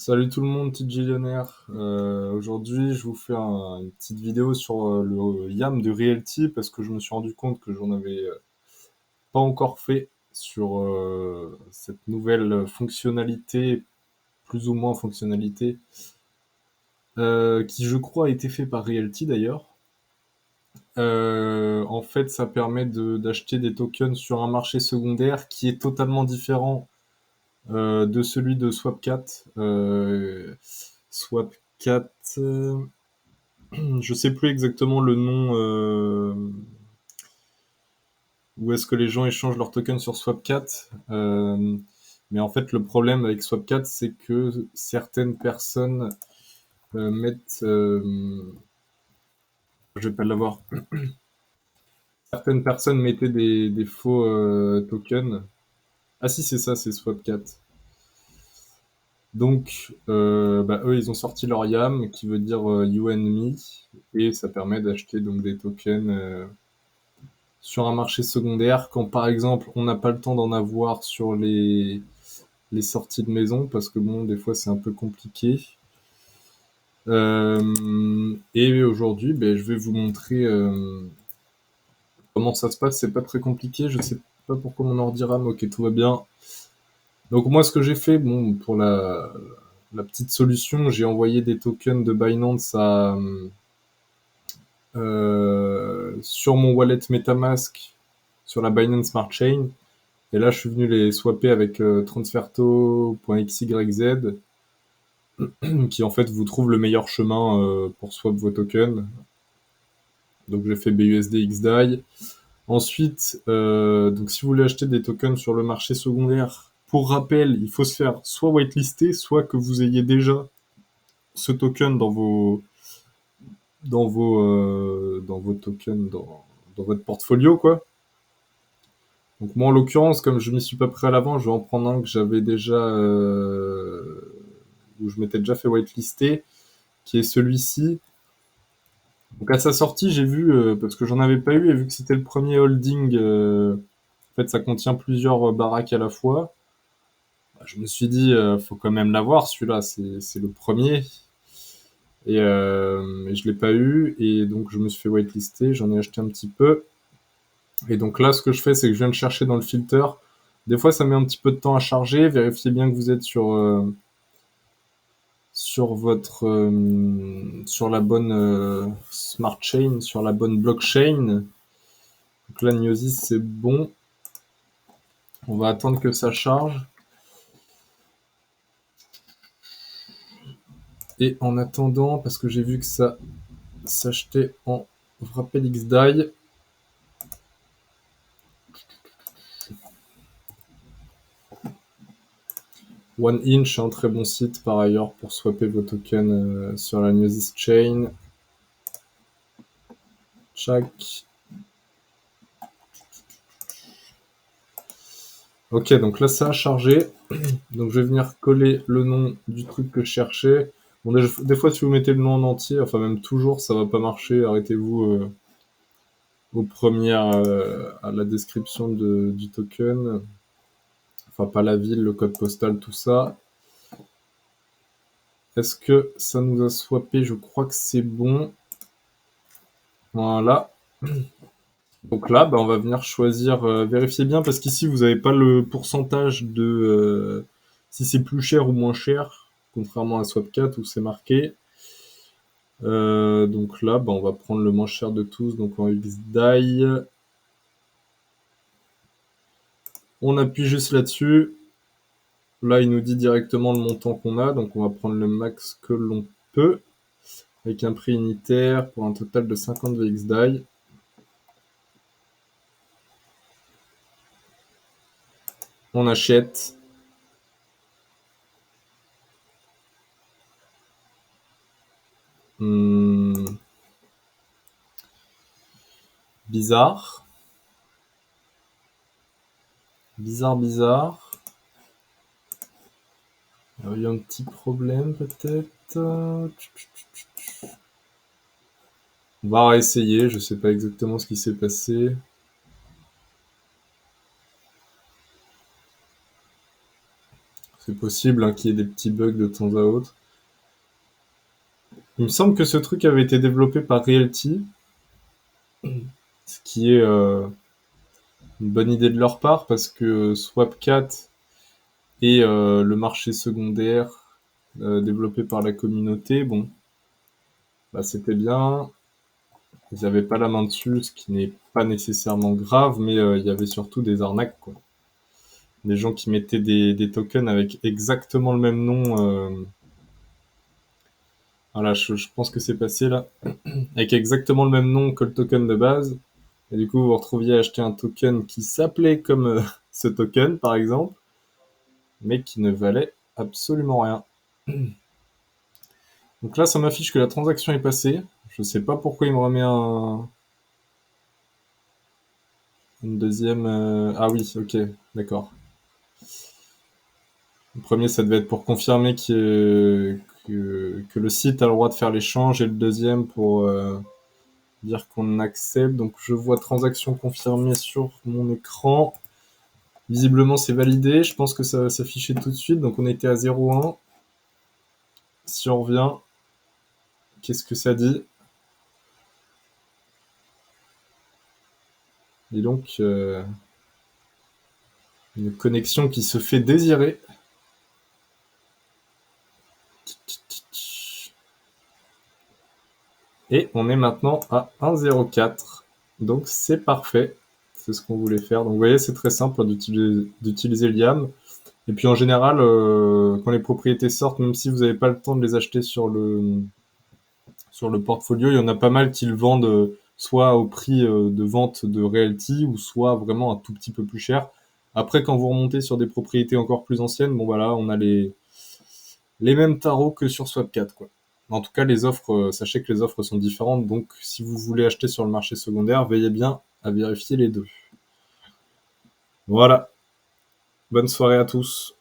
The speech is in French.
Salut tout le monde, petit Millionnaire. Aujourd'hui, je vous fais une petite vidéo sur le YAM de Realty parce que je me suis rendu compte que j'en avais pas encore fait sur cette nouvelle fonctionnalité, plus ou moins fonctionnalité, qui je crois a été fait par Realty d'ailleurs. En fait, ça permet d'acheter des tokens sur un marché secondaire qui est totalement différent de celui de Swapcat. Swapcat, je sais plus exactement le nom où est-ce que les gens échangent leurs tokens sur Swapcat. Mais en fait, le problème avec Swapcat, c'est que certaines personnes mettent, je vais pas l'avoir, certaines personnes mettaient des faux tokens. Ah si, c'est ça, c'est Swapcat. Donc, eux, ils ont sorti leur YAM, qui veut dire You and Me, et ça permet d'acheter donc des tokens sur un marché secondaire quand par exemple on n'a pas le temps d'en avoir sur les sorties de maison parce que bon des fois c'est un peu compliqué. Et aujourd'hui je vais vous montrer comment ça se passe. C'est pas très compliqué, je sais pas pourquoi mon ordi rame. Ok, tout va bien. Donc moi ce que j'ai fait, bon, pour la petite solution, j'ai envoyé des tokens de Binance sur mon wallet MetaMask sur la Binance Smart Chain. Et là, je suis venu les swapper avec transferto.xyz, qui en fait vous trouve le meilleur chemin pour swap vos tokens. Donc j'ai fait BUSD XDAI. Ensuite, donc si vous voulez acheter des tokens sur le marché secondaire, pour rappel, il faut se faire soit whitelister, soit que vous ayez déjà ce token dans vos tokens, dans votre portfolio, quoi. Donc moi, en l'occurrence, comme je m'y suis pas pris à l'avant, je vais en prendre un que j'avais déjà, où je m'étais déjà fait whitelister, qui est celui-ci. Donc à sa sortie, j'ai vu, parce que j'en avais pas eu, et vu que c'était le premier holding, en fait, ça contient plusieurs baraques à la fois. Bah, je me suis dit, faut quand même l'avoir, celui-là, c'est le premier. Et je l'ai pas eu, et donc je me suis fait whitelister, j'en ai acheté un petit peu. Et donc là, ce que je fais, c'est que je viens de chercher dans le filter. Des fois, ça met un petit peu de temps à charger. Vérifiez bien que vous êtes sur la bonne smart chain, sur la bonne blockchain. Donc là, Gnosis, c'est bon. On va attendre que ça charge. Et en attendant, parce que j'ai vu que ça s'achetait en Wrapped XDAI. OneInch, un très bon site par ailleurs pour swapper vos tokens sur la Gnosis Chain. Tchac. Ok, donc là ça a chargé. Donc je vais venir coller le nom du truc que je cherchais. Bon, des fois, si vous mettez le nom en entier, enfin même toujours, ça va pas marcher. Arrêtez-vous aux premières, à la description du token. Enfin, pas la ville, le code postal, tout ça. Est-ce que ça nous a swappé? Je crois que c'est bon. Voilà. Donc là, on va venir choisir, vérifier bien, parce qu'ici, vous n'avez pas le pourcentage de si c'est plus cher ou moins cher, contrairement à Swapcat où c'est marqué. Donc là, on va prendre le moins cher de tous, donc en XDAI. On appuie juste là-dessus. Là, il nous dit directement le montant qu'on a, donc on va prendre le max que l'on peut, avec un prix unitaire pour un total de 50 VXDAI. On achète. Bizarre. Bizarre. Il y a un petit problème peut-être. On va réessayer, je sais pas exactement ce qui s'est passé. C'est possible hein, qu'il y ait des petits bugs de temps à autre. Il me semble que ce truc avait été développé par Realty, ce qui est une bonne idée de leur part parce que Swapcat et le marché secondaire développé par la communauté, bon, bah, c'était bien. Ils n'avaient pas la main dessus, ce qui n'est pas nécessairement grave, mais il y avait surtout des arnaques, quoi. Des gens qui mettaient des tokens avec exactement le même nom. Voilà, je pense que c'est passé là. Avec exactement le même nom que le token de base. Et du coup, vous vous retrouviez à acheter un token qui s'appelait comme ce token, par exemple, mais qui ne valait absolument rien. Donc là, ça m'affiche que la transaction est passée. Je sais pas pourquoi il me remet une deuxième. Ah oui, ok, d'accord. Le premier, ça devait être pour confirmer que le site a le droit de faire l'échange, et le deuxième pour dire qu'on accepte. Donc je vois transaction confirmée sur mon écran. Visiblement, c'est validé. Je pense que ça va s'afficher tout de suite. Donc on était à 0,1. Si on revient, qu'est-ce que ça dit? Et donc, une connexion qui se fait désirer. Et on est maintenant à 1,04. Donc c'est parfait. C'est ce qu'on voulait faire. Donc vous voyez, c'est très simple d'utiliser l'IAM. Et puis en général, quand les propriétés sortent, même si vous n'avez pas le temps de les acheter sur le portfolio, il y en a pas mal qui le vendent soit au prix de vente de Realty ou soit vraiment un tout petit peu plus cher. Après, quand vous remontez sur des propriétés encore plus anciennes, bon voilà, on a les mêmes tarots que sur Swapcat, quoi. En tout cas, les offres, sachez que les offres sont différentes, donc si vous voulez acheter sur le marché secondaire, veillez bien à vérifier les deux. Voilà, bonne soirée à tous.